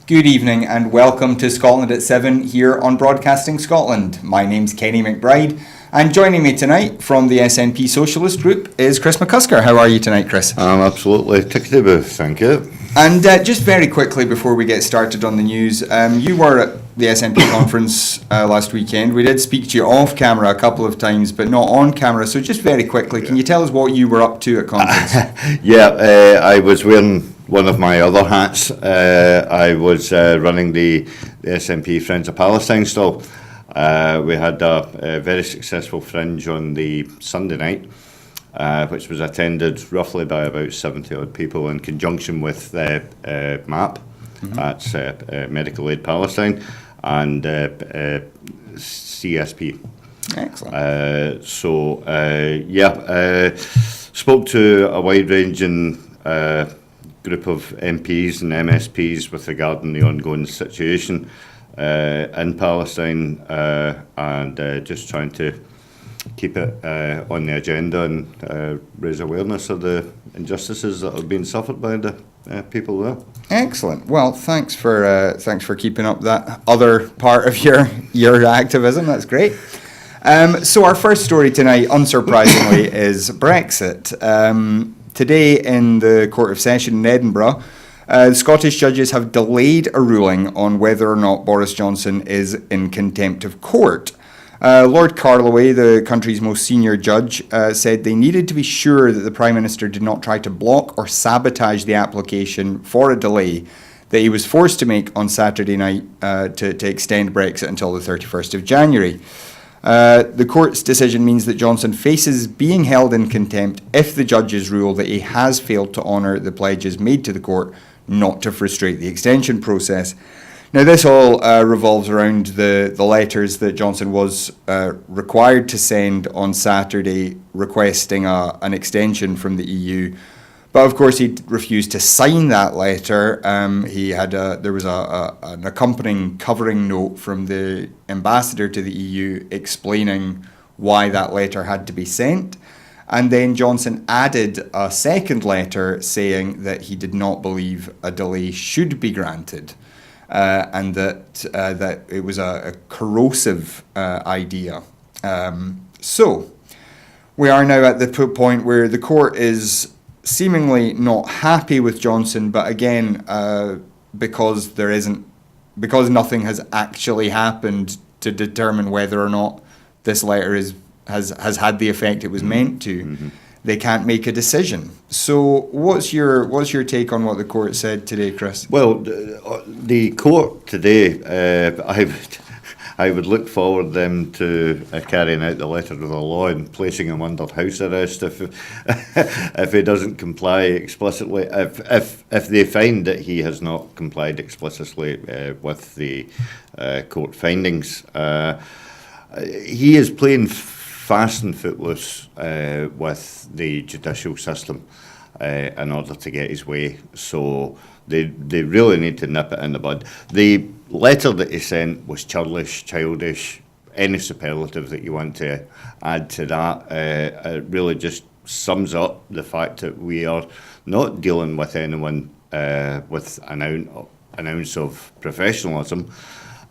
Good evening and welcome to Scotland at 7 here on Broadcasting Scotland. My name's Kenny McBride and joining me tonight from the SNP Socialist Group is Chris McCusker. How are you tonight, Chris? I'm absolutely tickety-boo, thank you. And just very quickly before we get started on the news, you were at the SNP conference last weekend. We did speak to you off camera a couple of times, but not on camera. So just very quickly, can you tell us what you were up to at conference? I was wearing one of my other hats. I was running the SNP Friends of Palestine stall. We had a very successful fringe on the Sunday night, which was attended roughly by about 70 odd people in conjunction with MAP, that's Medical Aid Palestine, and CSP. Excellent. Spoke to a wide-ranging group of MPs and MSPs with regarding the ongoing situation in Palestine and just trying to keep it on the agenda and raise awareness of the injustices that are being suffered by the people there. Excellent. Well, thanks for keeping up that other part of your activism. That's great. So our first story tonight, unsurprisingly, is Brexit. Today in the Court of Session in Edinburgh, the Scottish judges have delayed a ruling on whether or not Boris Johnson is in contempt of court. Lord Carloway, the country's most senior judge, said they needed to be sure that the Prime Minister did not try to block or sabotage the application for a delay that he was forced to make on Saturday night to extend Brexit until the 31st of January. The court's decision means that Johnson faces being held in contempt if the judges rule that he has failed to honour the pledges made to the court not to frustrate the extension process. Now, this all revolves around the letters that Johnson was required to send on Saturday requesting an extension from the EU. But of course, he refused to sign that letter. There was an accompanying covering note from the ambassador to the EU explaining why that letter had to be sent. And then Johnson added a second letter saying that he did not believe a delay should be granted. And that it was a corrosive idea. So we are now at the point where the court is seemingly not happy with Johnson, but again, because nothing has actually happened to determine whether or not this letter has had the effect it was meant to. They can't make a decision. So what's your take on what the court said today, Chris? Well, the court today, I would look forward them to carrying out the letter of the law and placing him under house arrest if he doesn't comply explicitly. If they find that he has not complied explicitly with the court findings, he is playing fast and footloose with the judicial system in order to get his way. So they really need to nip it in the bud. The letter that he sent was childish, any superlative that you want to add to that. It really just sums up the fact that we are not dealing with anyone with an ounce of professionalism,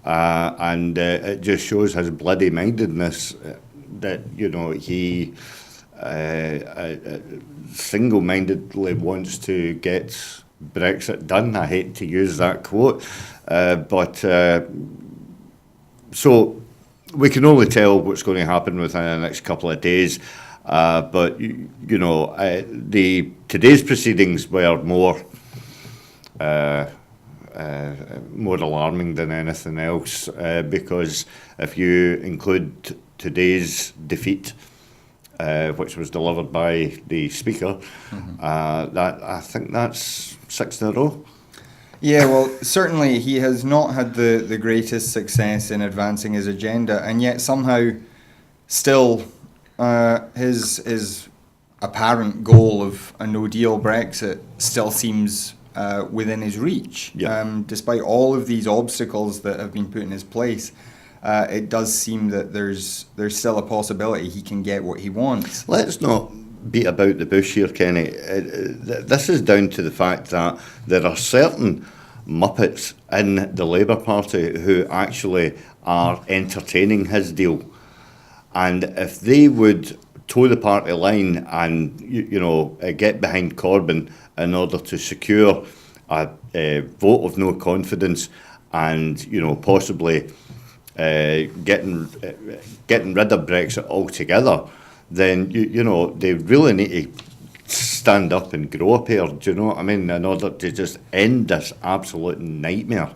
and it just shows his bloody mindedness that, he single-mindedly wants to get Brexit done. I hate to use that quote, so we can only tell what's going to happen within the next couple of days. But today's proceedings were more alarming than anything else, because if you include today's defeat, which was delivered by the Speaker, that I think that's 6 in a row. Yeah, well, certainly he has not had the greatest success in advancing his agenda, and yet somehow still his apparent goal of a no-deal Brexit still seems within his reach. Yeah. Despite all of these obstacles that have been put in his place, it does seem that there's still a possibility he can get what he wants. Let's not beat about the bush here, Kenny. This is down to the fact that there are certain muppets in the Labour Party who actually are entertaining his deal. And if they would toe the party line and get behind Corbyn in order to secure a vote of no confidence and possibly getting rid of Brexit altogether, then they really need to stand up and grow a pair. Do you know what I mean? In order to just end this absolute nightmare,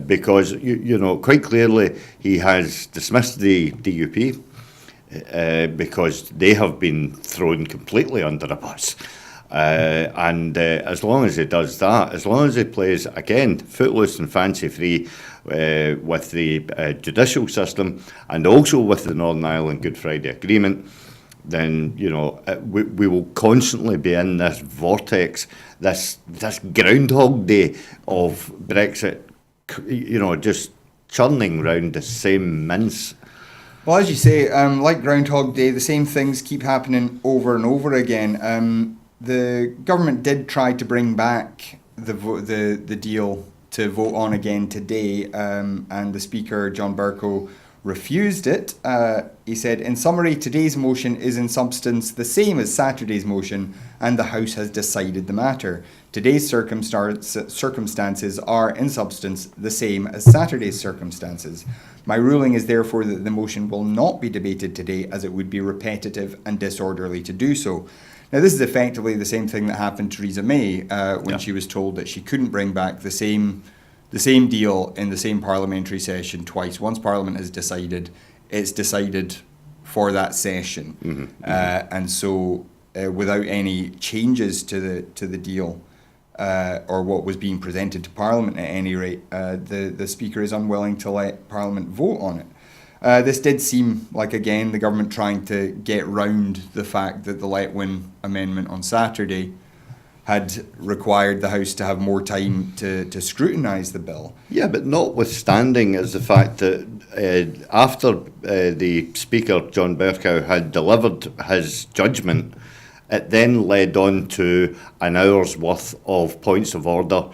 because quite clearly he has dismissed the DUP. Because they have been thrown completely under the bus. And as long as he does that, as long as he plays, again, footloose and fancy-free with the judicial system and also with the Northern Ireland Good Friday Agreement, then, we will constantly be in this vortex, this Groundhog Day of Brexit, just churning round the same mince. Well, as you say, like Groundhog Day, the same things keep happening over and over again. The government did try to bring back the deal to vote on again today, and the Speaker, John Bercow, refused it. He said, in summary, today's motion is in substance the same as Saturday's motion, and the House has decided the matter. Today's circumstances are in substance the same as Saturday's circumstances. My ruling is therefore that the motion will not be debated today, as it would be repetitive and disorderly to do so. Now, this is effectively the same thing that happened to Theresa May when she was told that she couldn't bring back the same deal in the same parliamentary session twice. Once Parliament has decided, it's decided for that session. And so without any changes to the deal or what was being presented to Parliament at any rate, the Speaker is unwilling to let Parliament vote on it. This did seem like, again, the government trying to get round the fact that the Letwin amendment on Saturday had required the House to have more time to scrutinise the bill. Yeah, but notwithstanding is the fact that after the Speaker, John Bercow, had delivered his judgment, it then led on to an hour's worth of points of order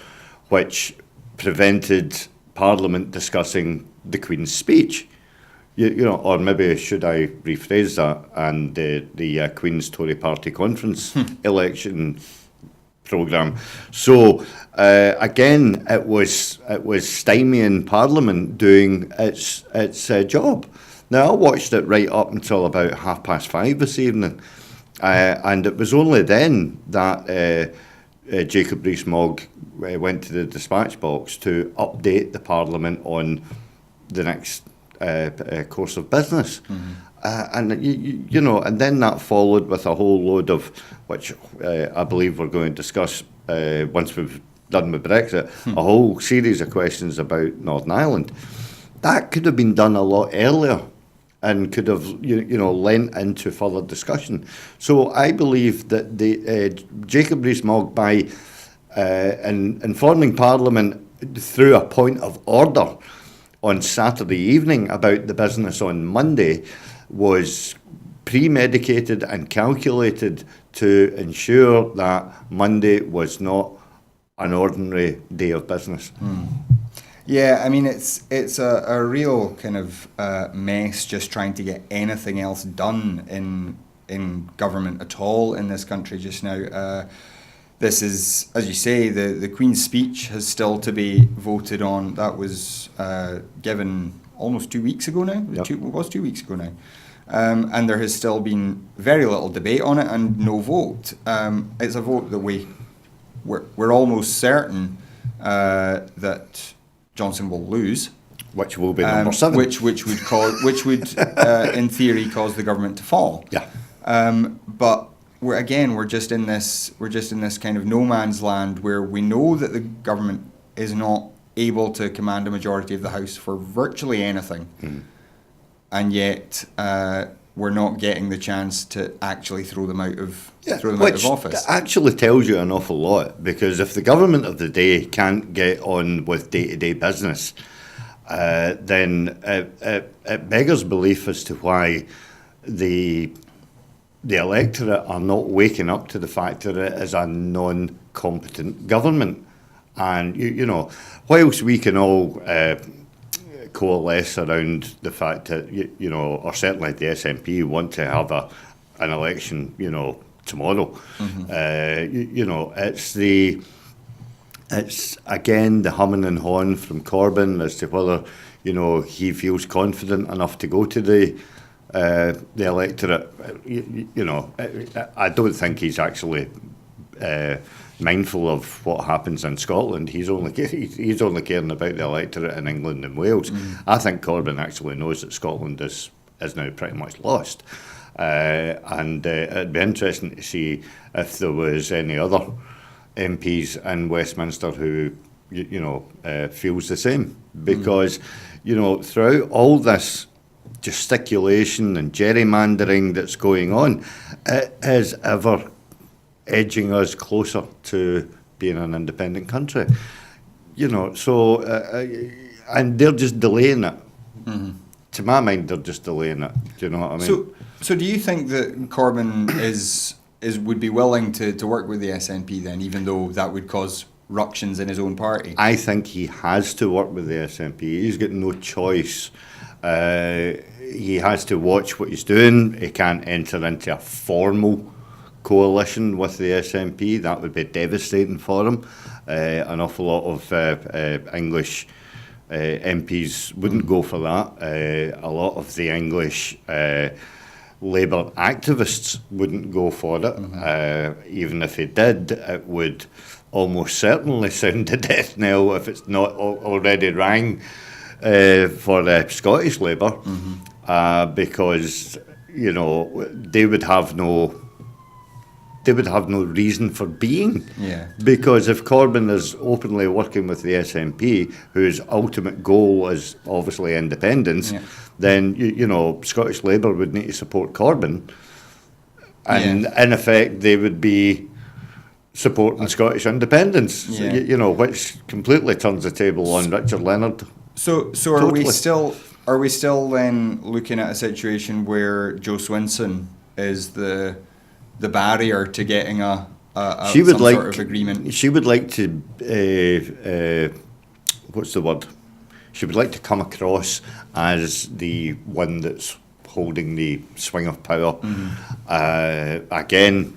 which prevented Parliament discussing the Queen's speech. Or maybe should I rephrase that, and the Queen's Tory Party conference election programme. So again, it was stymieing Parliament doing its job. Now, I watched it right up until about 5:30 this evening, and it was only then that Jacob Rees-Mogg went to the dispatch box to update the Parliament on the next course of business. And and then that followed with a whole load of, which I believe we're going to discuss once we've done with Brexit, a whole series of questions about Northern Ireland. That could have been done a lot earlier and could have lent into further discussion. So I believe that the Jacob Rees-Mogg, by informing Parliament through a point of order on Saturday evening about the business on Monday, was premeditated and calculated to ensure that Monday was not an ordinary day of business. Yeah, I mean, it's a real kind of mess just trying to get anything else done in government at all in this country just now. This is, as you say, the Queen's speech has still to be voted on. That was given almost 2 weeks ago now. Yep. It was 2 weeks ago now. And there has still been very little debate on it and no vote. It's a vote that we're almost certain that Johnson will lose, which will be number 7, which would in theory cause the government to fall. Yeah. But we're just in this kind of no man's land where we know that the government is not able to command a majority of the House for virtually anything, and yet we're not getting the chance to actually throw them out of office. Which actually tells you an awful lot, because if the government of the day can't get on with day-to-day business, then it beggars belief as to why the electorate are not waking up to the fact that it is a non-competent government. And, you know, whilst we can all coalesce around the fact that, you know, or certainly the SNP want to have an election, you know, tomorrow, you know, it's again the humming and hawing from Corbyn as to whether, you know, he feels confident enough to go to the electorate. You know, I don't think he's actually mindful of what happens in Scotland. He's only caring about the electorate in England and Wales. I think Corbyn actually knows that Scotland is now pretty much lost. And it'd be interesting to see if there was any other MPs in Westminster who, you know, feels the same. Because, you know, throughout all this gesticulation and gerrymandering that's going on, it is ever edging us closer to being an independent country. You know, so, and they're just delaying it. To my mind, they're just delaying it. Do you know what I mean? So do you think that Corbyn would be willing to work with the SNP then, even though that would cause ructions in his own party? I think he has to work with the SNP. He's got no choice. He has to watch what he's doing. He can't enter into a formal coalition with the SNP. That would be devastating for him. An awful lot of English MPs wouldn't go for that. A lot of the English Labour activists wouldn't go for it. Even if they did, it would almost certainly sound a death knell if it's not already rang for Scottish Labour, because, you know, they would have no reason for being. Yeah. Because if Corbyn is openly working with the SNP, whose ultimate goal is obviously independence, then, you know, Scottish Labour would need to support Corbyn. And in effect, they would be supporting Scottish independence, you know, which completely turns the table on Richard Leonard. So Totally. are we still then looking at a situation where Jo Swinson is the barrier to getting some sort of agreement? She would like to, what's the word? She would like to come across as the one that's holding the swing of power. Again,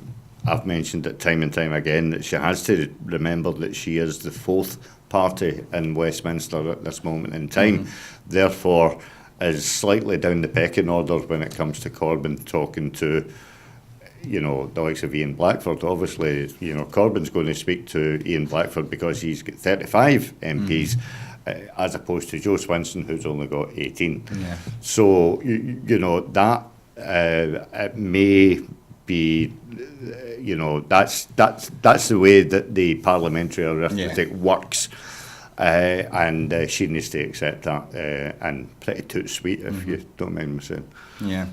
I've mentioned it time and time again that she has to remember that she is the fourth party in Westminster at this moment in time. Therefore, is slightly down the pecking order when it comes to Corbyn talking to, you know, the likes of Ian Blackford. Obviously, you know, Corbyn's going to speak to Ian Blackford because he's got 35 MPs, as opposed to Jo Swinson, who's only got 18. So, you know, that it may be, you know, that's the way that the parliamentary arithmetic works. And she needs to accept that, and pretty toot sweet, if you don't mind me saying. Yeah.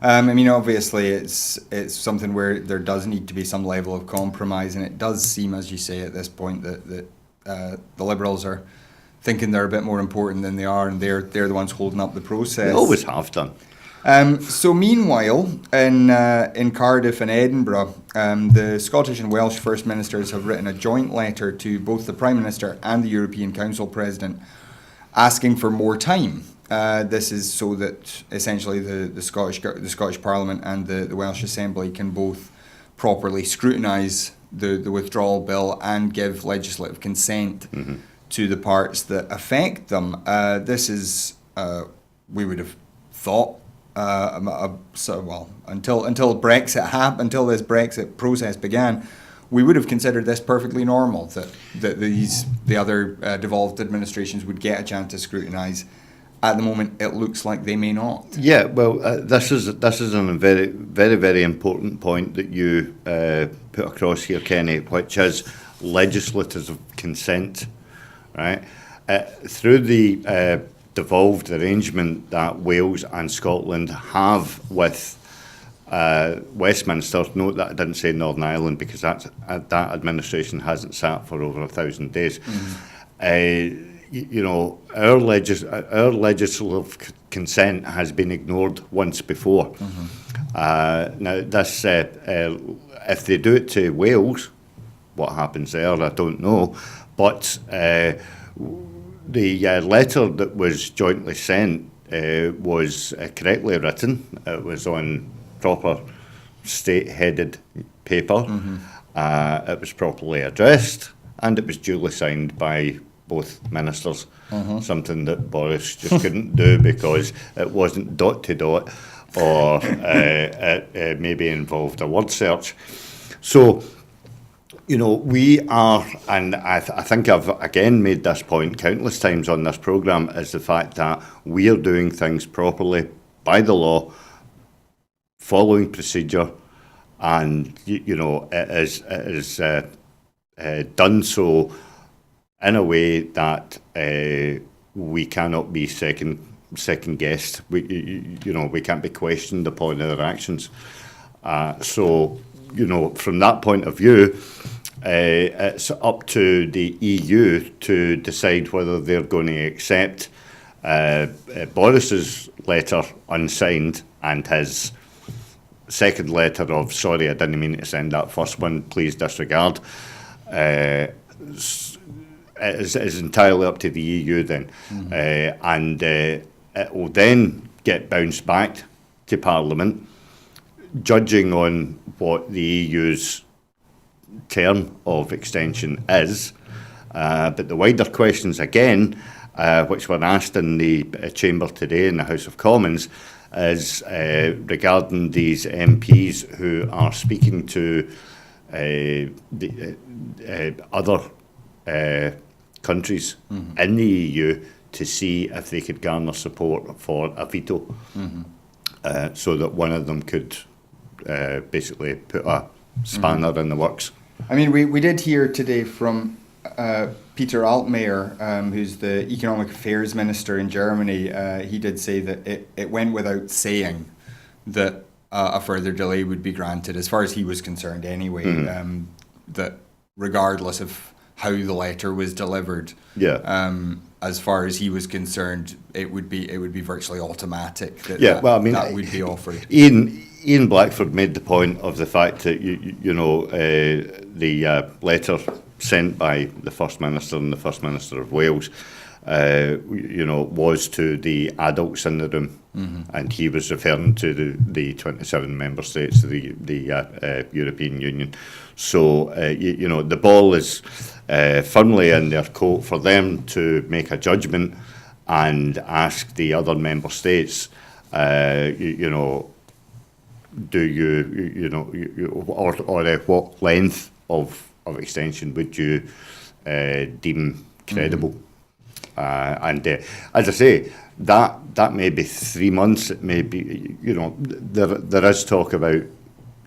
I mean, obviously, it's something where there does need to be some level of compromise, and it does seem, as you say, at this point that the Liberals are thinking they're a bit more important than they are, and they're the ones holding up the process. They always have done. So meanwhile, in Cardiff and Edinburgh, the Scottish and Welsh First Ministers have written a joint letter to both the Prime Minister and the European Council President asking for more time. This is so that essentially the Scottish Parliament and the Welsh Assembly can both properly scrutinise the withdrawal bill and give legislative consent to the parts that affect them. This is, we would have thought, until Brexit happened, until this Brexit process began, we would have considered this perfectly normal, that the other devolved administrations would get a chance to scrutinise. At the moment, it looks like they may not. Yeah, well, this is a very, very, very important point that you put across here, Kenny, which is legislative consent, right? Through the devolved arrangement that Wales and Scotland have with Westminster. Note that I didn't say Northern Ireland because that administration hasn't sat for over 1,000 days. You know, our legislative consent has been ignored once before. Now, this if they do it to Wales, what happens there, I don't know. but the letter that was jointly sent was correctly written. It was on proper state-headed paper. It was properly addressed, and it was duly signed by both ministers, something that Boris just couldn't do because it wasn't dot to dot, or it maybe involved a word search. So, we are, and I think I've again made this point countless times on this programme, is the fact that we are doing things properly by the law, following procedure, and it is done so in a way that we cannot be second guessed. We can't be questioned upon our actions. So from that point of view, it's up to the EU to decide whether they're going to accept Boris's letter unsigned and his second letter of sorry, I didn't mean to send that first one, please disregard. It is entirely up to the EU then, and it will then get bounced back to Parliament, judging on what the EU's term of extension is. But the wider questions again, which were asked in the chamber today in the House of Commons, is regarding these MPs who are speaking to the other countries in the EU to see if they could garner support for a veto, so that one of them could basically put a spanner in the works. I mean, we did hear today from Peter Altmaier, who's the Economic Affairs Minister in Germany. He did say that it went without saying that a further delay would be granted, as far as he was concerned anyway, that regardless of how the letter was delivered, as far as he was concerned, it would be virtually automatic that that would be offered. Ian Blackford made the point of the fact that the letter sent by the First Minister and the First Minister of Wales, was to the adults in the room, and he was referring to the 27 member states of the European Union. So the ball is firmly in their court for them to make a judgment and ask the other member states, do you or what length of extension would you deem credible? And as I say, that may be 3 months. It may be, there is talk about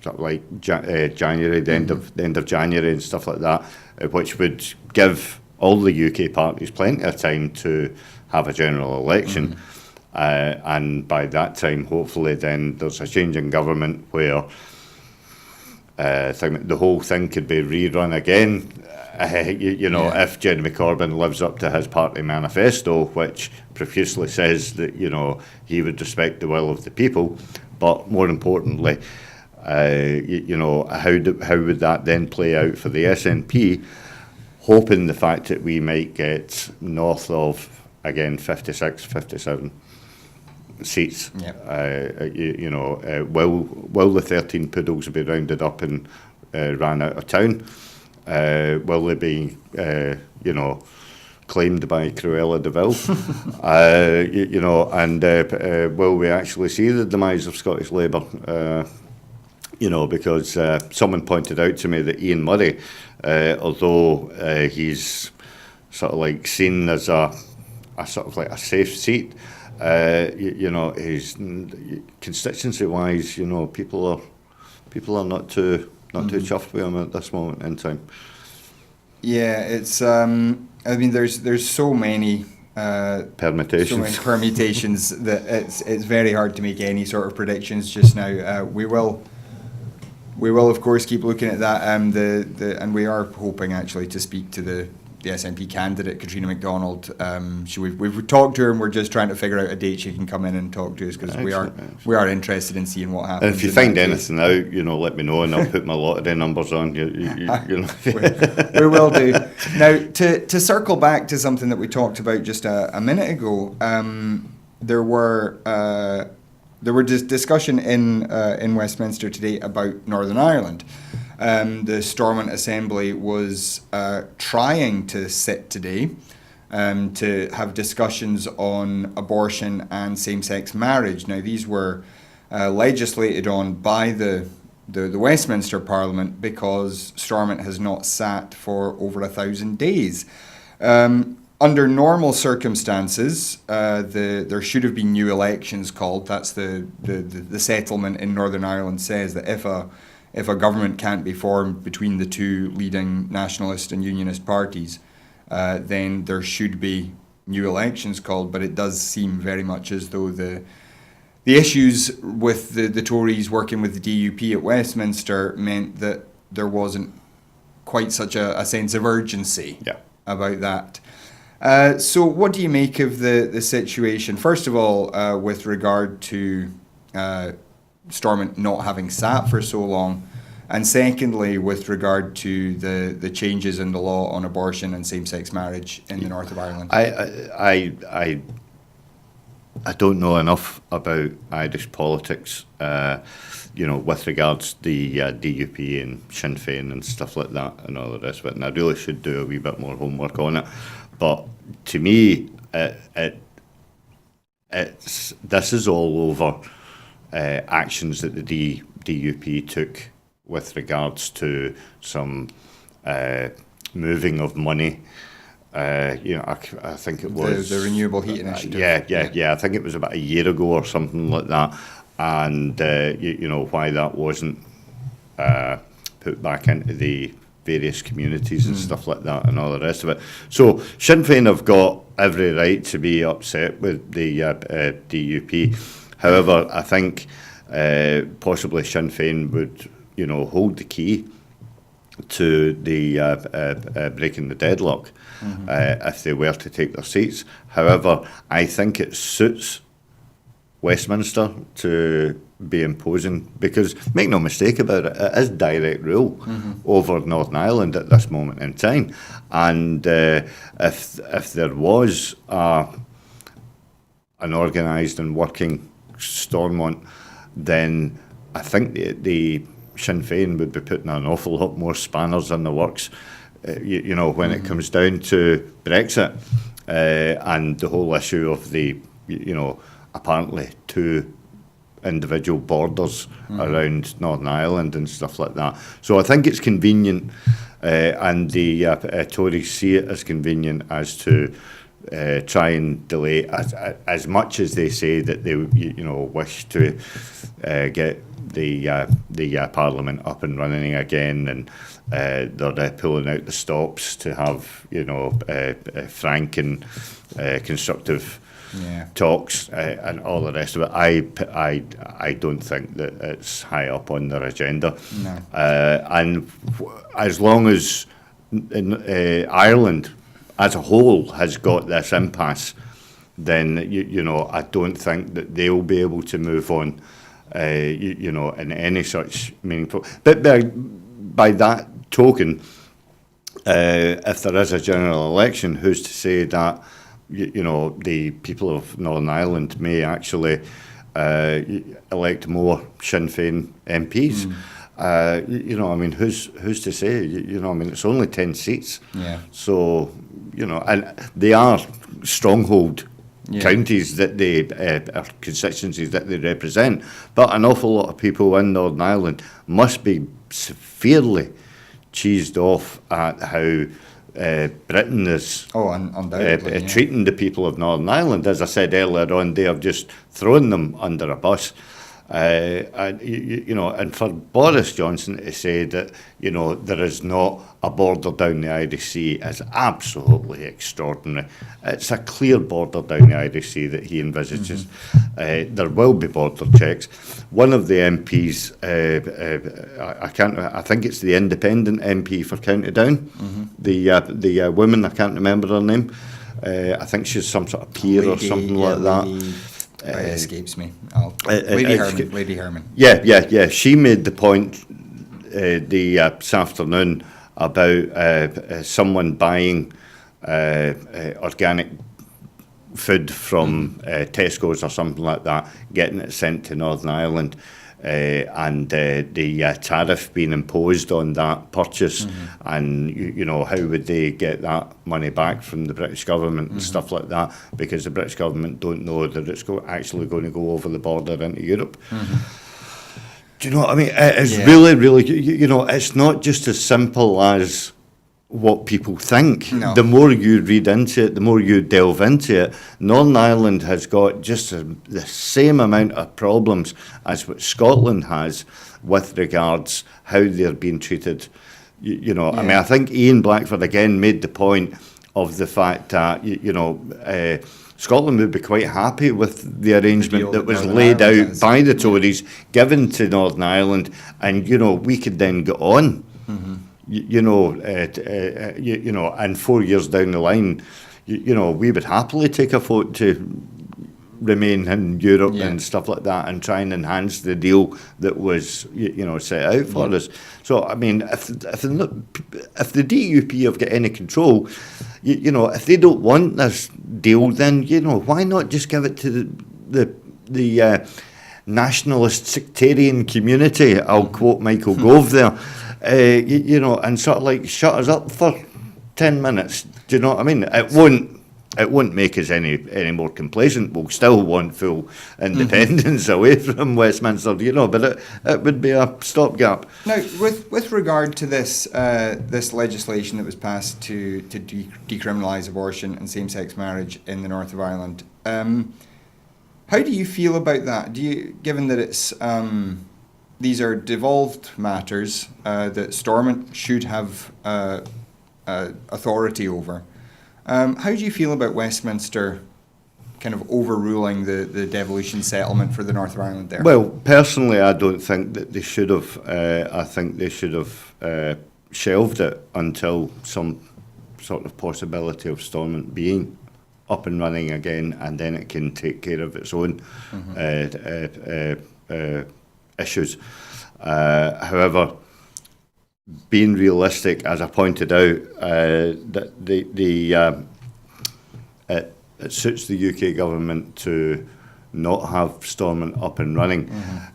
sort of like January, the end of January and stuff like that, which would give all the UK parties plenty of time to have a general election. And by that time, hopefully, then there's a change in government where the whole thing could be rerun again. If Jeremy Corbyn lives up to his party manifesto, which profusely says that he would respect the will of the people, but more importantly, how would that then play out for the SNP? Hoping the fact that we might get north of again 56, 57 seats. Will the 13 poodles be rounded up and ran out of town? Will they be, claimed by Cruella de Vil? And will we actually see the demise of Scottish Labour? Because someone pointed out to me that Ian Murray, although he's sort of like seen as a sort of like a safe seat, his constituency-wise, people are not too chuffed with him at this moment in time. Yeah, it's. There's so many permutations that it's very hard to make any sort of predictions just now. We will of course keep looking at that. And we are hoping actually to speak to the SNP candidate, Katrina MacDonald. We've talked to her, and we're just trying to figure out a date she can come in and talk to us, because we are interested in seeing what happens. And if you find anything out, let me know, and I'll put my lottery numbers on. You know. We will do. Now, to circle back to something that we talked about just a minute ago, there were discussion in Westminster today about Northern Ireland. The Stormont Assembly was trying to sit today to have discussions on abortion and same-sex marriage. Now, these were legislated on by the Westminster Parliament because Stormont has not sat for over 1,000 days. Under normal circumstances, there should have been new elections called. That's the settlement in Northern Ireland says that if a government can't be formed between the two leading nationalist and unionist parties, then there should be new elections called. But it does seem very much as though the issues with the Tories working with the DUP at Westminster meant that there wasn't quite such a sense of urgency about that. So what do you make of the situation? First of all, with regard to Stormont not having sat for so long, and secondly, with regard to the changes in the law on abortion and same-sex marriage in the north of Ireland. I don't know enough about Irish politics, with regards to the DUP and Sinn Féin and stuff like that and all the rest of it, and I really should do a wee bit more homework on it. But to me, this is all over actions that the DUP took with regards to some moving of money. I think it was the Renewable Heat Initiative. Yeah. I think it was about a year ago or something like that, and why that wasn't put back into the various communities and stuff like that and all the rest of it. So Sinn Féin have got every right to be upset with the DUP. However, I think possibly Sinn Féin would, hold the key to the breaking the deadlock if they were to take their seats. However, I think it suits Westminster to be imposing, because make no mistake about it, it is direct rule over Northern Ireland at this moment in time. And if there was an organised and working Stormont, then I think the Sinn Féin would be putting an awful lot more spanners in the works, when it comes down to Brexit and the whole issue of the, apparently two individual borders around Northern Ireland and stuff like that. So I think it's convenient, and the Tories see it as convenient as to try and delay as much as they say that they wish to get the Parliament up and running again, and they're pulling out the stops to have frank and constructive talks and all the rest of it. I don't think that it's high up on their agenda. No. And as long as Ireland as a whole has got this impasse, then I don't think that they'll be able to move on, in any such meaningful. But by that token, if there is a general election, who's to say that the people of Northern Ireland may actually elect more Sinn Féin MPs? Who's to say? It's only 10 seats. Yeah. So, and they are stronghold counties that they are constituencies that they represent. But an awful lot of people in Northern Ireland must be severely cheesed off at how Britain is undoubtedly, treating the people of Northern Ireland. As I said earlier on, they have just thrown them under a bus. And for Boris Johnson to say that there is not a border down the Irish Sea is absolutely extraordinary. It's a clear border down the Irish Sea that he envisages. There will be border checks. One of the MPs, I think it's the independent MP for County Down, the woman, I can't remember her name. I think she's some sort of peer or something like that. It escapes me. Lady Herman. Yeah. She made the point this afternoon about someone buying organic food from Tesco's or something like that, getting it sent to Northern Ireland, and the tariff being imposed on that purchase, and you know, how would they get that money back from the British government and stuff like that, because the British government don't know that it's actually going to go over the border into Europe. Do you know what I mean? It's really, you know, it's not just as simple as what people think. No. The more you read into it, the more you delve into it, Northern Ireland has got just the same amount of problems as what Scotland has with regards how they're being treated. You know, I mean, I think Ian Blackford again made the point of the fact that, you know, Scotland would be quite happy with the arrangement that was laid out by the Tories, given to Northern Ireland, and, you know, we could then go on. You know, and 4 years down the line, you know, we would happily take a vote to remain in Europe and stuff like that, and try and enhance the deal that was, you know, set out for us. So, I mean, if the DUP have got any control, you know, if they don't want this deal, then, you know, why not just give it to the nationalist sectarian community? I'll quote Michael Gove there. You know, and sort of like shut us up for 10 minutes. Do you know what I mean? It won't make us any more complacent. We'll still want full independence away from Westminster, you know, but it would be a stopgap. Now, with regard to this this legislation that was passed to decriminalise abortion and same-sex marriage in the north of Ireland, how do you feel about that? Given that it's these are devolved matters that Stormont should have authority over. How do you feel about Westminster kind of overruling the devolution settlement for the North of Ireland there? Well, personally, I don't think that they should have. I think they should have shelved it until some sort of possibility of Stormont being up and running again, and then it can take care of its own issues. However, being realistic, as I pointed out, that it suits the UK government to not have Stormont up and running.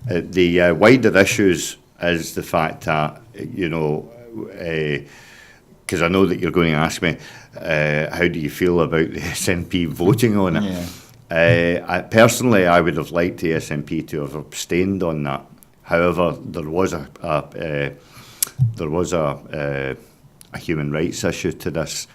The wider issues is the fact that, you know, because I know that you're going to ask me, how do you feel about the SNP voting on it? Personally, I would have liked the SNP to have abstained on that. However, there was a human rights issue to this,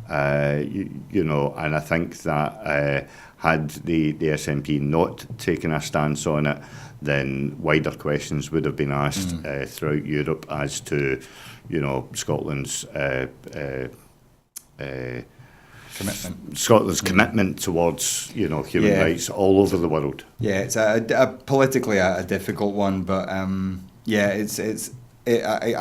you know, and I think that had the SNP not taken a stance on it, then wider questions would have been asked throughout Europe as to, you know, Scotland's commitment towards, you know, human rights all over the world. Yeah, it's a politically a difficult one, but I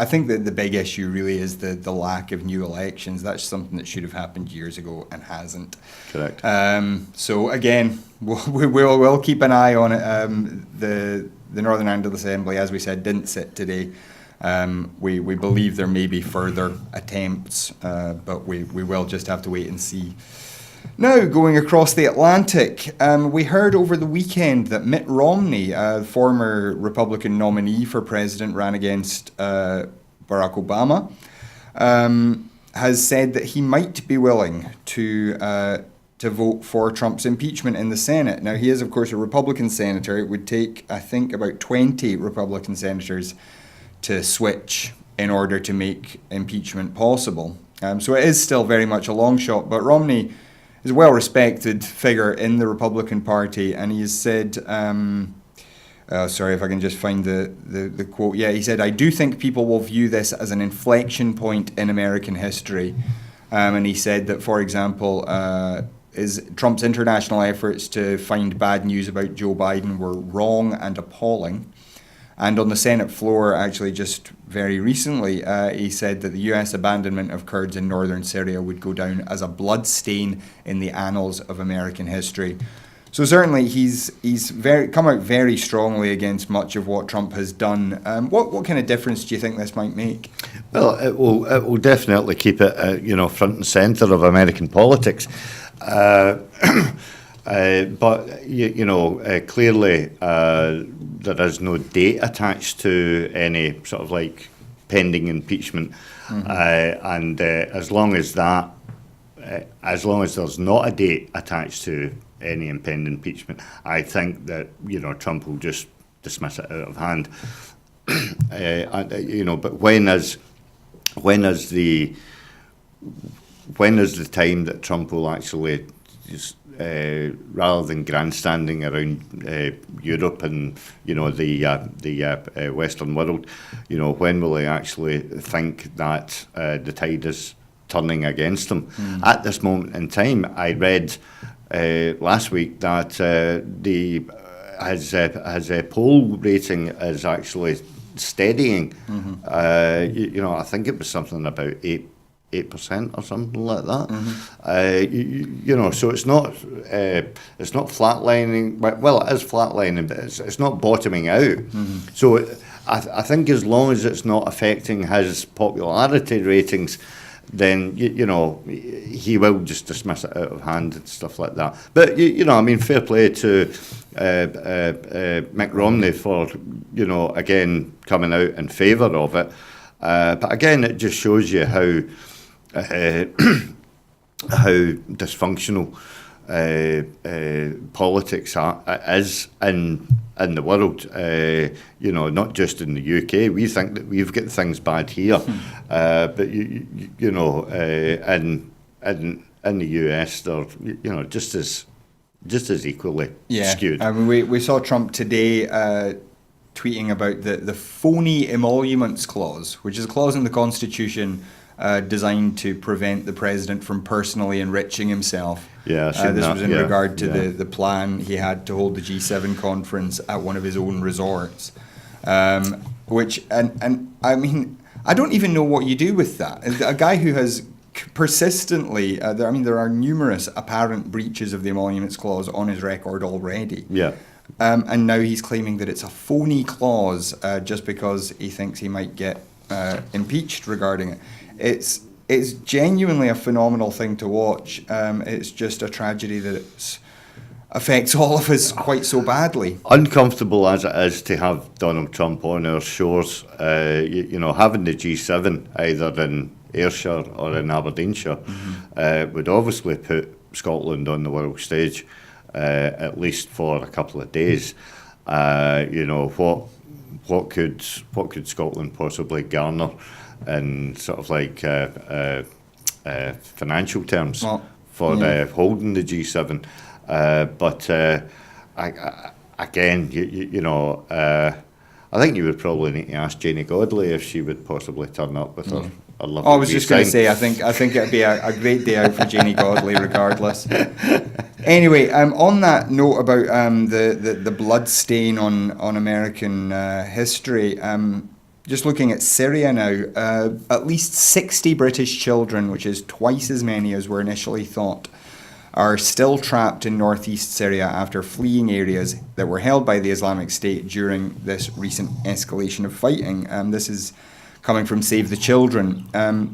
think that the big issue really is the lack of new elections. That's something that should have happened years ago and hasn't. Correct. So again, we'll keep an eye on it. The Northern Ireland Assembly, as we said, didn't sit today. We believe there may be further attempts, but we will just have to wait and see. Now, going across the Atlantic, we heard over the weekend that Mitt Romney, a former Republican nominee for president, ran against Barack Obama, has said that he might be willing to vote for Trump's impeachment in the Senate. Now, he is, of course, a Republican senator. It would take, I think, about 20 Republican senators to switch in order to make impeachment possible. So it is still very much a long shot, but Romney is a well-respected figure in the Republican Party, and he has said, sorry if I can just find the quote. Yeah, he said, "I do think people will view this as an inflection point in American history." And he said that, for example, Trump's international efforts to find bad news about Joe Biden were wrong and appalling. And on the Senate floor, actually, just very recently, he said that the US abandonment of Kurds in northern Syria would go down as a blood stain in the annals of American history. So certainly he's come out very strongly against much of what Trump has done. What kind of difference do you think this might make? Well, it will definitely keep it front and centre of American politics. But clearly there is no date attached to any sort of like pending impeachment, and as long as there's not a date attached to any impending impeachment, I think that Trump will just dismiss it out of hand. But when is the time that Trump will actually just rather than grandstanding around Europe and the Western world, when will he actually think that the tide is turning against him? At this moment in time, I read last week that his poll rating is actually steadying. I think it was something about 8% or something like that. So it's not flatlining. Well, it is flatlining, but it's not bottoming out. So I think as long as it's not affecting his popularity ratings, then he will just dismiss it out of hand and stuff like that. But fair play to Mitt Romney for again coming out in favour of it. But again, it just shows you how dysfunctional politics is in the world. Not just in the UK. We think that we've got things bad here, but in the US, they're just as equally skewed. I mean, we saw Trump today tweeting about the phony emoluments clause, which is a clause in the Constitution designed to prevent the president from personally enriching himself. Yeah, this was in regard to the plan he had to hold the G7 conference at one of his own resorts. Which and I mean, I don't even know what you do with that. A guy who has persistently, there are numerous apparent breaches of the emoluments clause on his record already. Yeah. And now he's claiming that it's a phony clause just because he thinks he might get impeached regarding it. It's genuinely a phenomenal thing to watch. It's just a tragedy that it affects all of us quite so badly. Uncomfortable as it is to have Donald Trump on our shores, having the G7 either in Ayrshire or in Aberdeenshire would obviously put Scotland on the world stage, at least for a couple of days. What could Scotland possibly garner in sort of like financial terms for holding the G7? I think you would probably need to ask Janie Godley if she would possibly turn up with her lovely I was just going to say, I think it'd be a great day out for Janie Godley regardless. Anyway, on that note about the blood stain on American history, just looking at Syria now, at least 60 British children, which is twice as many as were initially thought, are still trapped in northeast Syria after fleeing areas that were held by the Islamic State during this recent escalation of fighting. This is coming from Save the Children.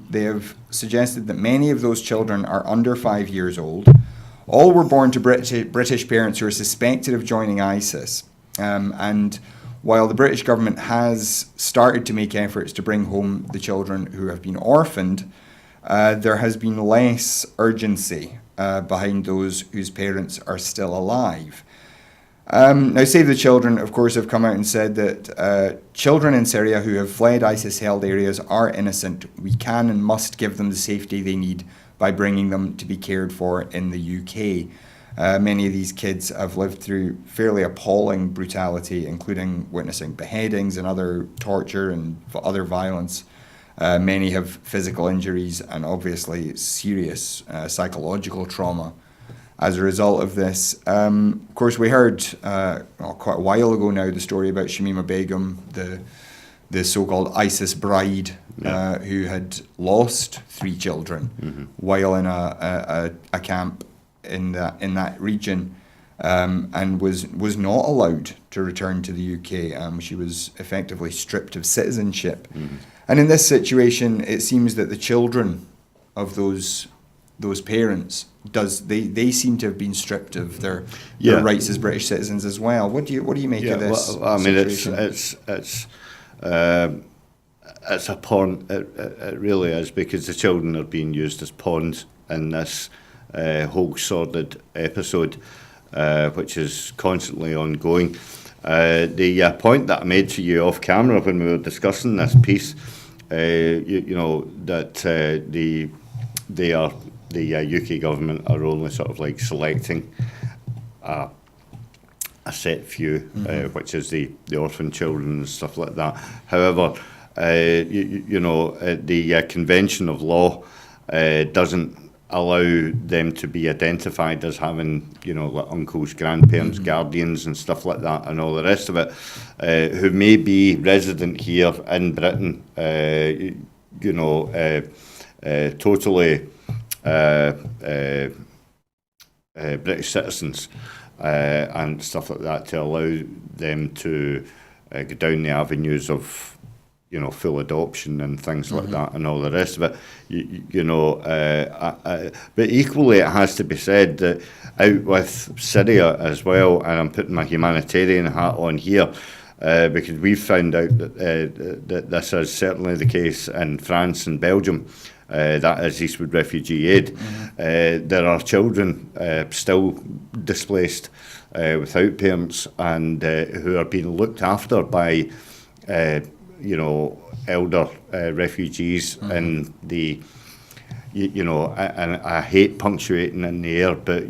They have suggested that many of those children are under 5 years old. All were born to British parents who are suspected of joining ISIS. And while the British government has started to make efforts to bring home the children who have been orphaned, there has been less urgency behind those whose parents are still alive. Now, Save the Children, of course, have come out and said that children in Syria who have fled ISIS-held areas are innocent. We can and must give them the safety they need by bringing them to be cared for in the UK. Many of these kids have lived through fairly appalling brutality, including witnessing beheadings and other torture and other violence. Many have physical injuries and obviously serious psychological trauma. as a result of this. Of course, we heard quite a while ago now the story about Shamima Begum, the so-called ISIS bride, who had lost 3 children while in a camp in that region, and was not allowed to return to the UK. She was effectively stripped of citizenship. And in this situation, it seems that the children of those parents they seem to have been stripped of their rights as British citizens as well. What do you make of this? Well, I mean, situation? it's a pawn. It really is, because the children are being used as pawns in this whole sordid episode, which is constantly ongoing. The point that I made to you off camera when we were discussing this piece, that the UK government are only sort of like selecting a set few, which is the orphan children and stuff like that. However, the convention of law doesn't allow them to be identified as having, like uncles, grandparents, guardians and stuff like that, and all the rest of it, who may be resident here in Britain, totally British citizens, and stuff like that, to allow them to go down the avenues of full adoption and things like that, and all the rest of it. But equally, it has to be said that out with Syria as well, and I'm putting my humanitarian hat on here, because we've found out that this is certainly the case in France and Belgium. That is Eastwood Refugee Aid. There are children still displaced without parents, and who are being looked after by elder refugees in the, and I hate punctuating in the air, but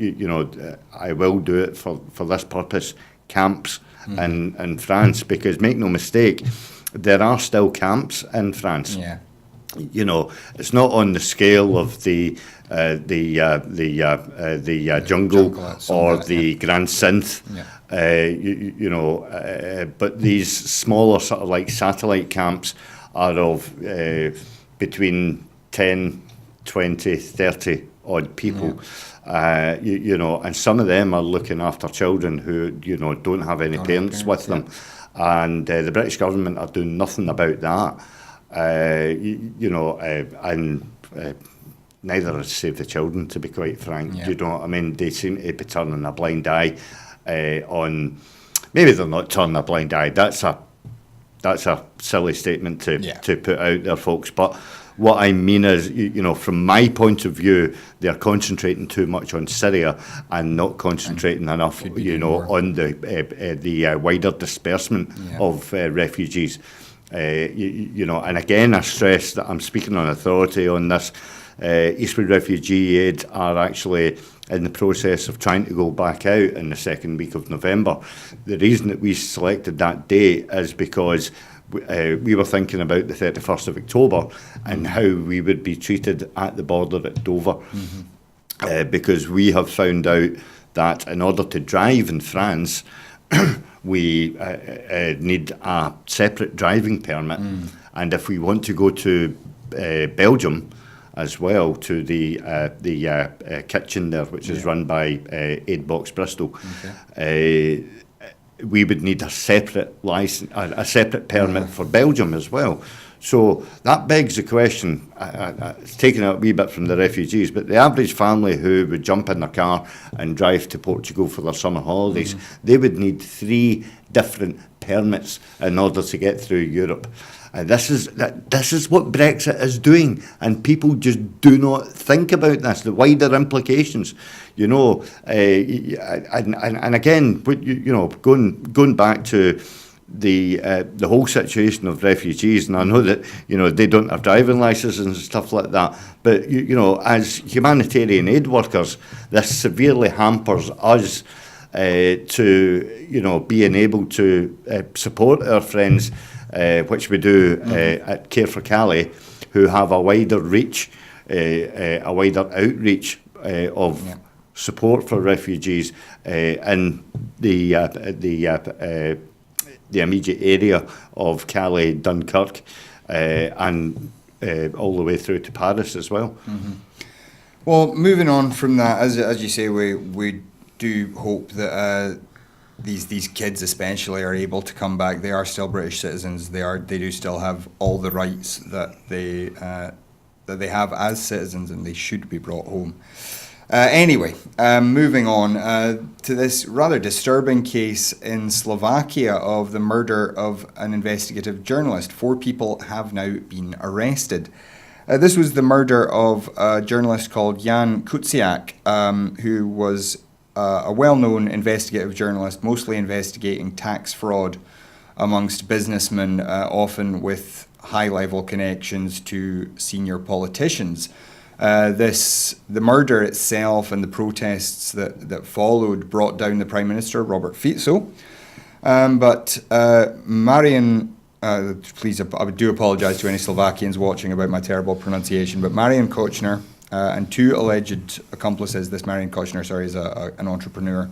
I will do it for this purpose, camps in France, because make no mistake, there are still camps in France. Yeah. It's not on the scale of the jungle or the Grand Synth. But these smaller sort of like satellite camps are of between 10, 20, 30 odd people. And some of them are looking after children who don't have any parents with them, and the British government are doing nothing about that. And neither has Save the Children, to be quite frank. They seem to be turning a blind eye on. Maybe they're not turning a blind eye. That's a silly statement to put out there, folks. But what I mean is, from my point of view, they're concentrating too much on Syria and not concentrating enough, on the wider disbursement of refugees. And again, I stress that I'm speaking on authority on this. Eastwood Refugee Aid are actually in the process of trying to go back out in the second week of November. The reason that we selected that date is because we were thinking about the 31st of October and how we would be treated at the border at Dover. Because we have found out that in order to drive in France, we need a separate driving permit. And if we want to go to Belgium as well, to the kitchen there, which is run by Aid Box Bristol, we would need a separate license, a separate permit for Belgium as well. So that begs the question, it's taken out a wee bit from the refugees, but the average family who would jump in their car and drive to Portugal for their summer holidays, they would need 3 different permits in order to get through Europe. This is what Brexit is doing, and people just do not think about this, the wider implications, and again, going back to the whole situation of refugees, and I know that they don't have driving licenses and stuff like that, but as humanitarian aid workers, this severely hampers us to being able to support our friends, which we do at Care for Calais, who have a wider reach, a wider outreach of support for refugees in the immediate area of Calais, Dunkirk, and all the way through to Paris as well. Mm-hmm. Well, moving on from that, as you say, we do hope that these kids especially are able to come back. They are still British citizens. They do still have all the rights that they have as citizens, and they should be brought home. Anyway, moving on to this rather disturbing case in Slovakia of the murder of an investigative journalist. 4 people have now been arrested. This was the murder of a journalist called Jan Kuciak, who was a well-known investigative journalist, mostly investigating tax fraud amongst businessmen, often with high-level connections to senior politicians. The murder itself and the protests that followed brought down the Prime Minister, Robert Fico. But Marian, please, I do apologise to any Slovakians watching about my terrible pronunciation, but Marian Kočner and 2 alleged accomplices, this Marian Kočner, is an entrepreneur.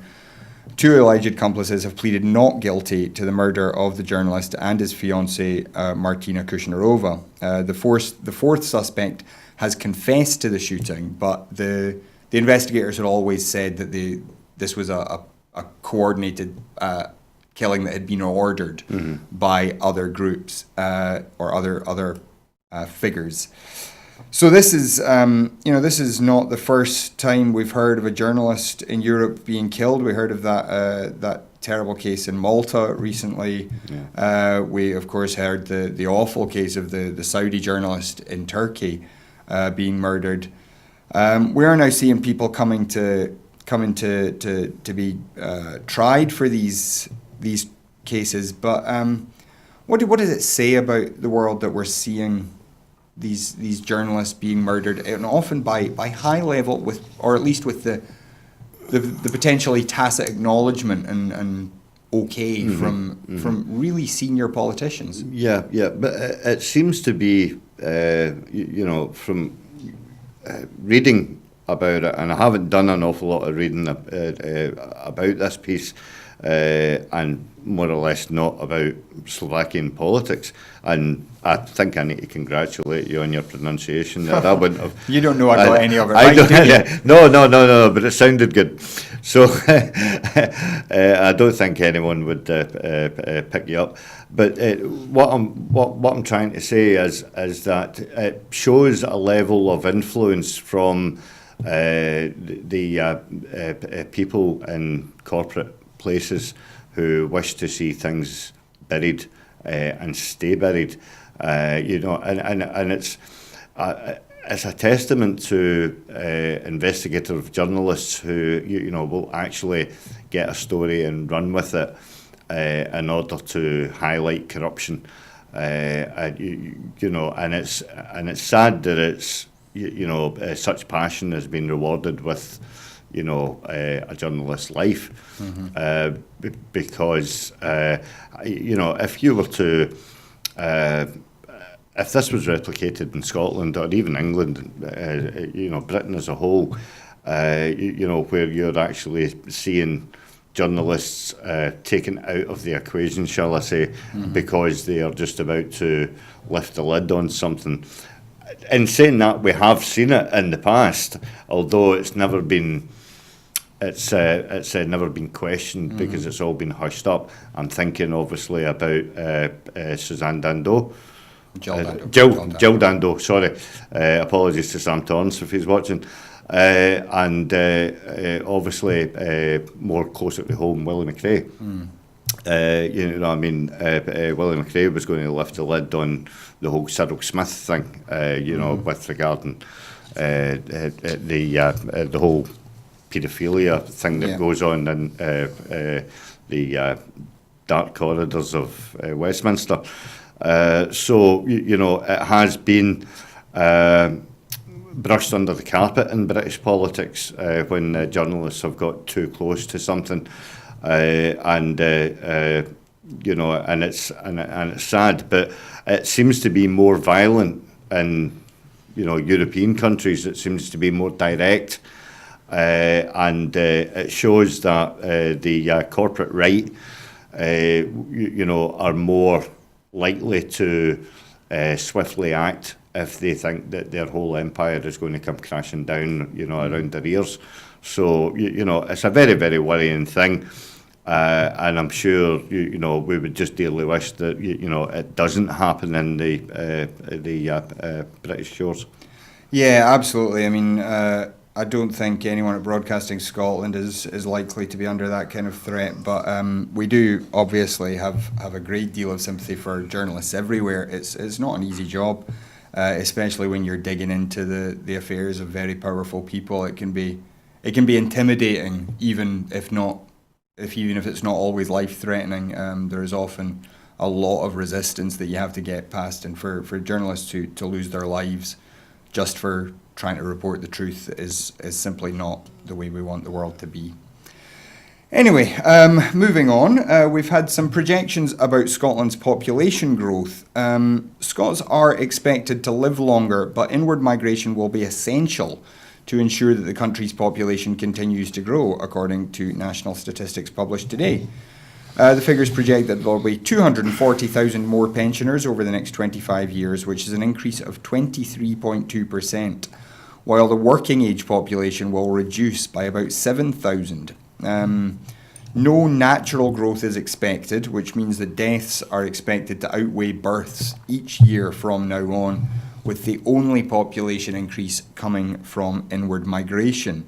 2 alleged accomplices have pleaded not guilty to the murder of the journalist and his fiancée, Martina Kušnírová. The fourth suspect has confessed to the shooting, but the investigators had always said that this was a coordinated killing that had been ordered by other groups or other figures. So this is not the first time we've heard of a journalist in Europe being killed. We heard of that terrible case in Malta recently. Yeah. We of course heard the awful case of the Saudi journalist in Turkey being murdered. We are now seeing people coming to be tried for these cases. But what does it say about the world that we're seeing these journalists being murdered, and often by high level, or at least with the potentially tacit acknowledgement and from really senior politicians? Yeah, but it seems to be, from reading about it, and I haven't done an awful lot of reading about this piece, and more or less not about Slovakian politics. And I think I need to congratulate you on your pronunciation. That I wouldn't have. You don't know I got any of it right, do you? No, but it sounded good. So I don't think anyone would pick you up. But what I'm trying to say is that it shows a level of influence from the people in corporate places who wish to see things buried and stay buried, and it's a testament to investigative journalists who will actually get a story and run with it in order to highlight corruption, and it's sad that it's such passion has been rewarded with a journalist's life, because if you were to if this was replicated in Scotland or even England, Britain as a whole, where you're actually seeing journalists taken out of the equation, shall I say, because they are just about to lift the lid on something. In saying that, we have seen it in the past, although it's never been never been questioned because it's all been hushed up. I'm thinking obviously about Suzanne Dando. Jill Dando, sorry. Apologies to Sam Torrance if he's watching. And obviously more closer to home, Willie McRae. Willie McRae was going to lift the lid on the whole Cyril Smith thing, with regarding the whole paedophilia thing that goes on in the dark corridors of Westminster. So it has been brushed under the carpet in British politics when journalists have got too close to something, and it's sad, but it seems to be more violent in European countries. It seems to be more direct, and it shows that the corporate right, are more likely to swiftly act if they think that their whole empire is going to come crashing down, around their ears. So, it's a very, very worrying thing. And I'm sure, we would just dearly wish that, it doesn't happen in the British shores. Yeah, absolutely. I mean, I don't think anyone at Broadcasting Scotland is likely to be under that kind of threat, but we do obviously have a great deal of sympathy for journalists everywhere. It's not an easy job, especially when you're digging into the affairs of very powerful people. It can be intimidating, even if it's not always life threatening. There is often a lot of resistance that you have to get past, and for journalists to lose their lives just for trying to report the truth is simply not the way we want the world to be. Anyway, moving on, we've had some projections about Scotland's population growth. Scots are expected to live longer, but inward migration will be essential to ensure that the country's population continues to grow, according to national statistics published today. The figures project that there will be 240,000 more pensioners over the next 25 years, which is an increase of 23.2%, while the working age population will reduce by about 7,000. No natural growth is expected, which means that deaths are expected to outweigh births each year from now on, with the only population increase coming from inward migration.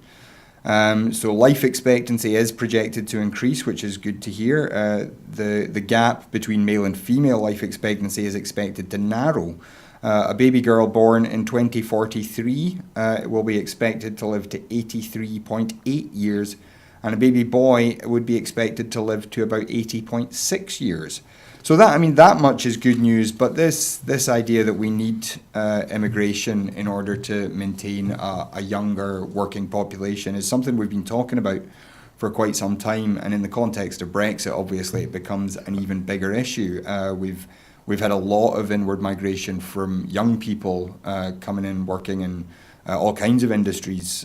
So life expectancy is projected to increase, which is good to hear. The gap between male and female life expectancy is expected to narrow. A baby girl born in 2043 will be expected to live to 83.8 years, and a baby boy would be expected to live to about 80.6 years. So that much is good news, but this idea that we need immigration in order to maintain a younger working population is something we've been talking about for quite some time, and in the context of Brexit, obviously it becomes an even bigger issue. We've had a lot of inward migration from young people coming in, working in all kinds of industries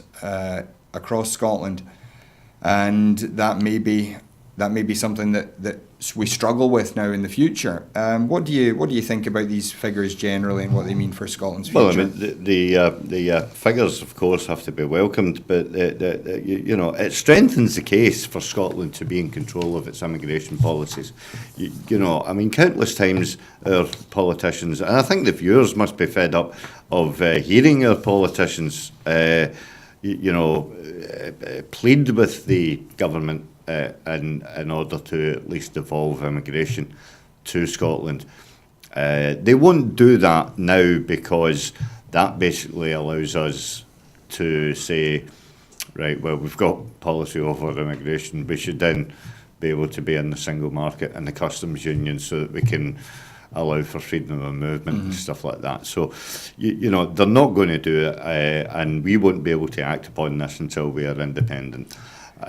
across Scotland, and that may be something that we struggle with now in the future. What do you think about these figures generally and what they mean for Scotland's future? Well, I mean, the figures, of course, have to be welcomed, but it strengthens the case for Scotland to be in control of its immigration policies. Countless times our politicians, and I think the viewers must be fed up of hearing our politicians, plead with the government in order to at least devolve immigration to Scotland. They won't do that now because that basically allows us to say, right, well, we've got policy over immigration, we should then be able to be in the single market and the customs union so that we can allow for freedom of movement and stuff like that. So, they're not going to do it, and we won't be able to act upon this until we are independent.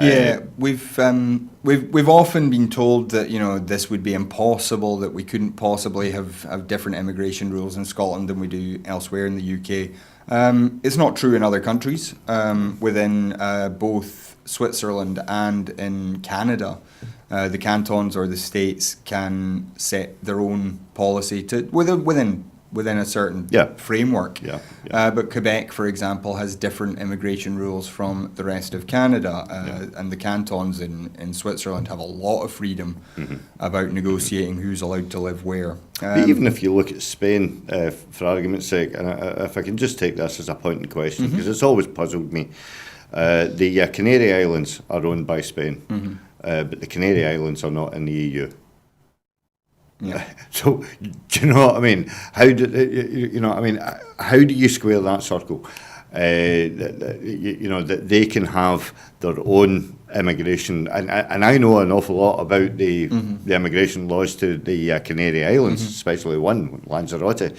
Yeah, we've often been told that this would be impossible, that we couldn't possibly have different immigration rules in Scotland than we do elsewhere in the UK. It's not true in other countries, within both Switzerland and in Canada. The cantons or the states can set their own policy within a certain framework. But Quebec, for example, has different immigration rules from the rest of Canada, and the cantons in Switzerland have a lot of freedom about negotiating who's allowed to live where. Even if you look at Spain, for argument's sake, and if I can just take this as a point in question, because it's always puzzled me, the Canary Islands are owned by Spain, but the Canary Islands are not in the EU. Yeah. So, do you know what I mean? How do you square that circle? That they can have their own immigration, and I know an awful lot about the immigration laws to the Canary Islands, especially one, Lanzarote.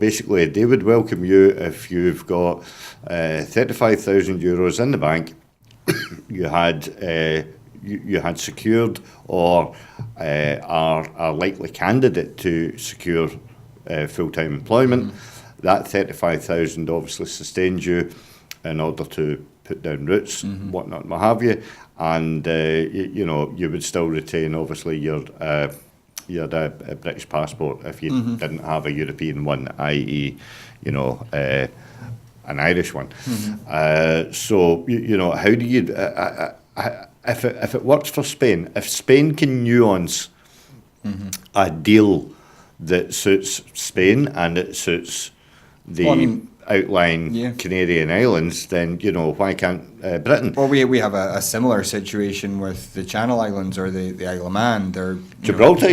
Basically, they would welcome you if you've got 35,000 euros in the bank. You had secured or are a likely candidate to secure full-time employment. that 35,000 obviously sustained you in order to put down roots, whatnot, what have you, and you know, you would still retain obviously your you had a British passport if you didn't have a European one, i.e., you know, an Irish one. So you know, how do you if it works for Spain, if Spain can nuance a deal that suits Spain and it suits the outlying Canarian Islands, then, you know, why can't Britain? Well, we have a similar situation with the Channel Islands or the Isle of Man. Gibraltar,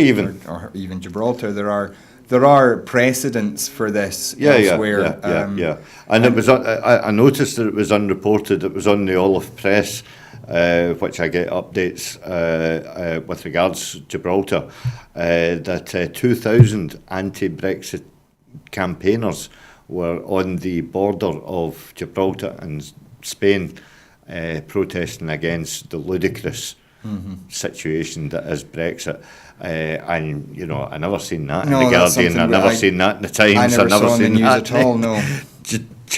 or even Gibraltar. There are precedents for this elsewhere. And it was. I noticed that it was unreported. It was on the Olive Press, which I get updates with regards to Gibraltar, that 2,000 anti-Brexit campaigners were on the border of Gibraltar and Spain, protesting against the ludicrous situation that is Brexit. And, you know, I never seen that in the Guardian, I never seen that in the Times, I never saw in the news at all, no.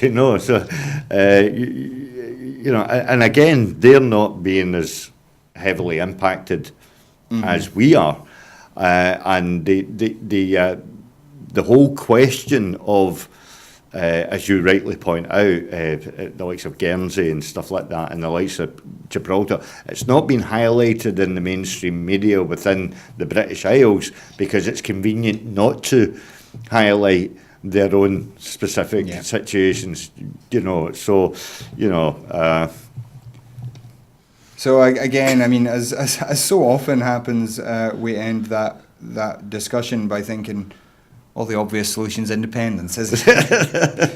You know, so, you know, and again, they're not being as heavily impacted as we are. And the whole question of, as you rightly point out, the likes of Guernsey and stuff like that, and the likes of Gibraltar, it's not been highlighted in the mainstream media within the British Isles because it's convenient not to highlight their own specific situations, you know. So, you know. So again, I mean, as so often happens, we end that discussion by thinking, well, the obvious solution's independence, isn't it?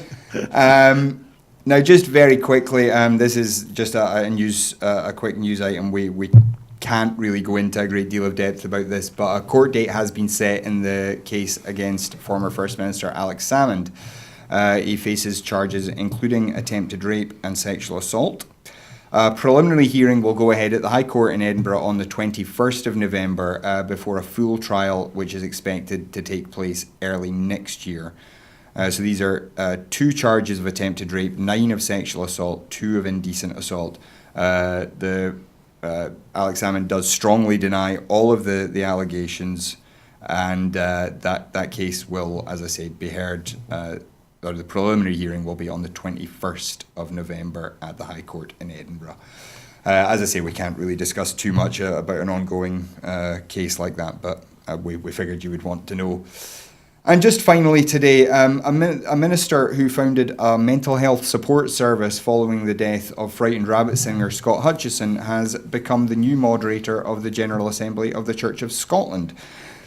Now, just very quickly, this is just a quick news item. We can't really go into a great deal of depth about this, but a court date has been set in the case against former First Minister Alex Salmond. He faces charges including attempted rape and sexual assault. A preliminary hearing will go ahead at the High Court in Edinburgh on the 21st of November before a full trial, which is expected to take place early next year. So these are 2 charges of attempted rape, 9 of sexual assault, 2 of indecent assault. Alex Salmond does strongly deny all of the allegations, and that case will, as I say, be heard, or the preliminary hearing will be on the 21st of November at the High Court in Edinburgh. As I say, we can't really discuss too much about an ongoing case like that, but we figured you would want to know. And just finally today, a minister who founded a mental health support service following the death of Frightened Rabbit singer Scott Hutchison has become the new moderator of the General Assembly of the Church of Scotland.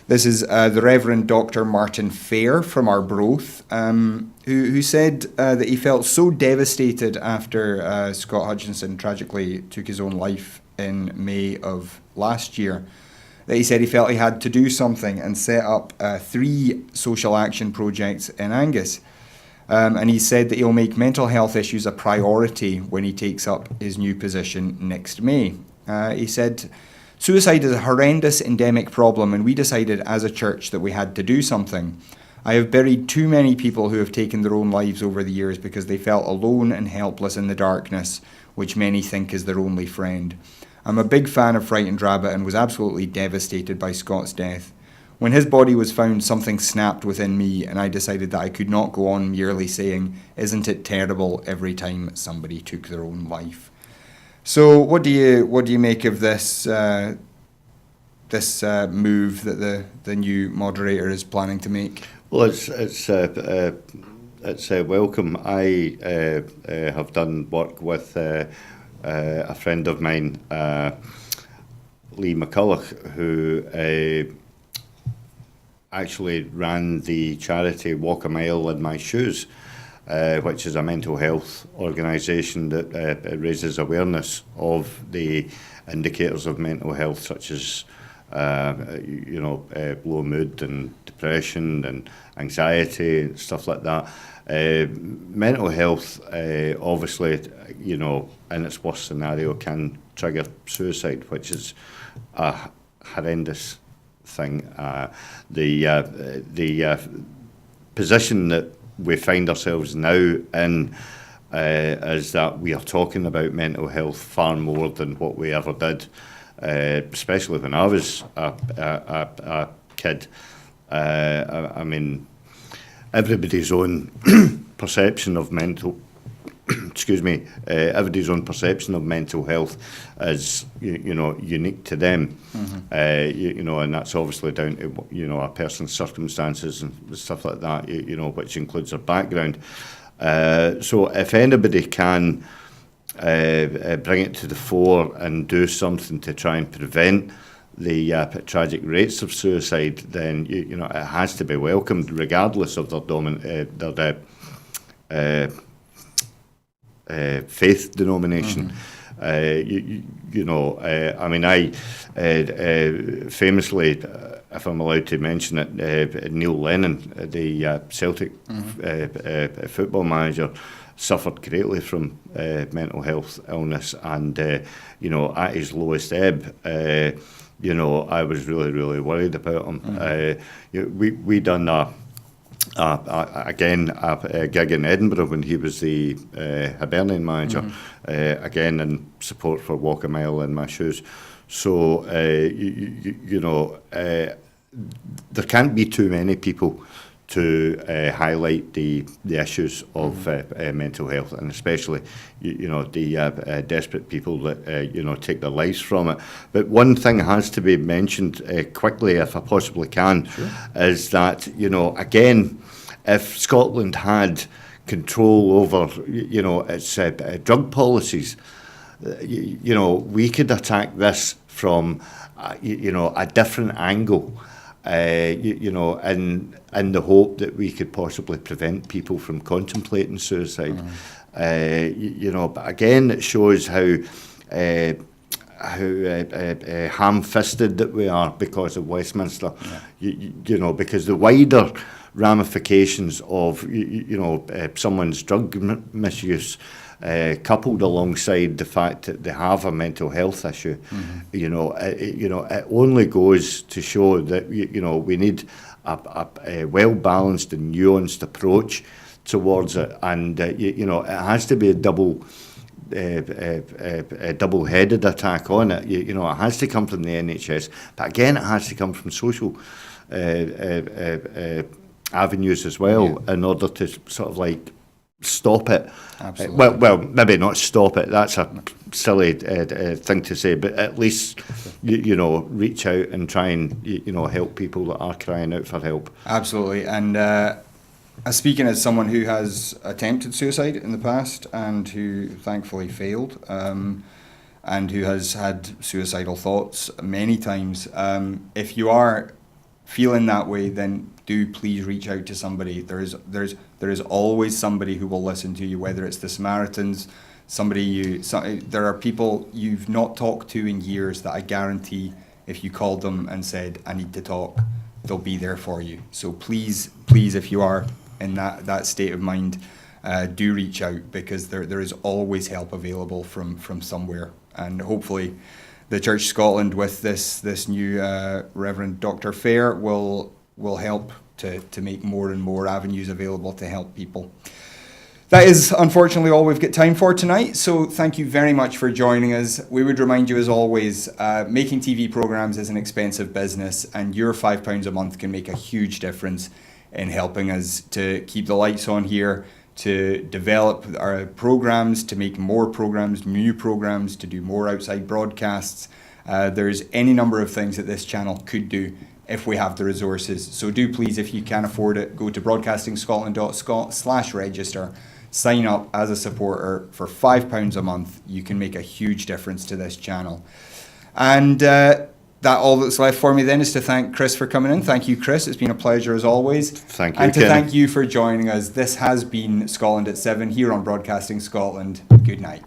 This is the Reverend Dr. Martin Fair from Arbroath, who said that he felt so devastated after Scott Hutchison tragically took his own life in May of last year, that he said he felt he had to do something and set up 3 social action projects in Angus. And he said that he'll make mental health issues a priority when he takes up his new position next May. He said, "Suicide is a horrendous endemic problem, and we decided as a church that we had to do something. I have buried too many people who have taken their own lives over the years because they felt alone and helpless in the darkness, which many think is their only friend. I'm a big fan of Frightened Rabbit and was absolutely devastated by Scott's death. When his body was found, something snapped within me, and I decided that I could not go on merely saying, 'Isn't it terrible?' every time somebody took their own life." So, what do you make of this move that the new moderator is planning to make? Well, it's welcome. I have done work with a friend of mine, Lee McCulloch, who actually ran the charity Walk a Mile in My Shoes, which is a mental health organisation that raises awareness of the indicators of mental health, such as low mood and depression and anxiety and stuff like that. Mental health, obviously, in its worst scenario, can trigger suicide, which is a horrendous thing. The position that we find ourselves now in is that we are talking about mental health far more than what we ever did, especially when I was a kid. I mean, everybody's own perception of mental everybody's own perception of mental health is unique to them. And that's obviously down to a person's circumstances and stuff like that, which includes their background. So if anybody can bring it to the fore and do something to try and prevent the tragic rates of suicide, then it has to be welcomed, regardless of their faith denomination. I mean, I famously, if I'm allowed to mention it, Neil Lennon, the Celtic football manager, suffered greatly from mental health illness, and at his lowest ebb, I was really, really worried about him. We done a gig in Edinburgh when he was the Hibernian manager, again in support for Walk a Mile in My Shoes. So there can't be too many people to highlight the issues of mental health, and especially the desperate people that take their lives from it. But one thing has to be mentioned quickly, if I possibly can, is that again, if Scotland had control over its drug policies, we could attack this from a different angle. In the hope that we could possibly prevent people from contemplating suicide. But again, it shows how ham-fisted that we are because of Westminster. Because the wider ramifications of someone's drug misuse, coupled alongside the fact that they have a mental health issue, it only goes to show that we need a well-balanced and nuanced approach towards it, and it has to be a double-headed attack on it. It has to come from the NHS, but again, it has to come from social avenues as well, in order to sort of stop it. Absolutely. Well, maybe not stop it. That's a silly thing to say, but at least reach out and try and help people that are crying out for help. Absolutely. And speaking as someone who has attempted suicide in the past and who thankfully failed, and who has had suicidal thoughts many times, if you are feeling that way, then do please reach out to somebody. There is always somebody who will listen to you, whether it's the Samaritans, there are people you've not talked to in years that I guarantee if you called them and said, I need to talk, they'll be there for you. So please, if you are in that state of mind, do reach out, because there is always help available from somewhere. And hopefully the Church Scotland, with this new Reverend Dr. Fair, will help to make more and more avenues available to help people. That is unfortunately all we've got time for tonight, so thank you very much for joining us. We would remind you, as always, making TV programmes is an expensive business, and your £5 a month can make a huge difference in helping us to keep the lights on here, to develop our programmes, to make more programmes, new programmes, to do more outside broadcasts. There's any number of things that this channel could do if we have the resources. So do please, if you can afford it, go to broadcastingscotland.scot/register, sign up as a supporter for £5 a month. You can make a huge difference to this channel. And all that's left for me then is to thank Chris for coming in. Thank you, Chris. It's been a pleasure as always. Thank you, And to Ken. thank you for joining us. This has been Scotland at 7 here on Broadcasting Scotland. Good night.